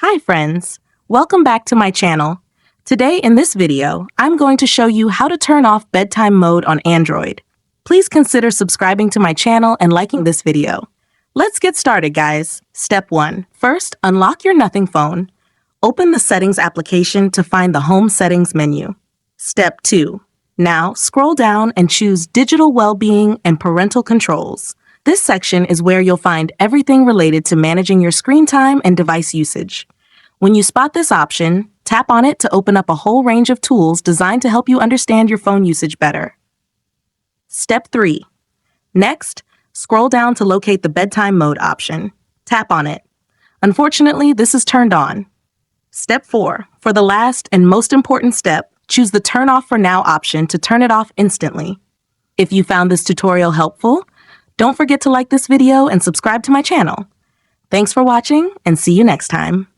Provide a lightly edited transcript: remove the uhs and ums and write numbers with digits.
Hi friends, welcome back to my channel. Today in this video, I'm going to show you how to turn off bedtime mode on Android. Please consider subscribing to my channel and liking this video. Let's get started, guys. Step 1. First, unlock your Nothing phone. Open the Settings application to find the Home Settings menu. Step 2. Now, scroll down and choose Digital Wellbeing and Parental Controls. This section is where you'll find everything related to managing your screen time and device usage. When you spot this option, tap on it to open up a whole range of tools designed to help you understand your phone usage better. Step 3. Next, scroll down to locate the bedtime mode option. Tap on it. Unfortunately, this is turned on. Step 4. For the last and most important step, choose the Turn Off for Now option to turn it off instantly. If you found this tutorial helpful, don't forget to like this video and subscribe to my channel. Thanks for watching, and see you next time.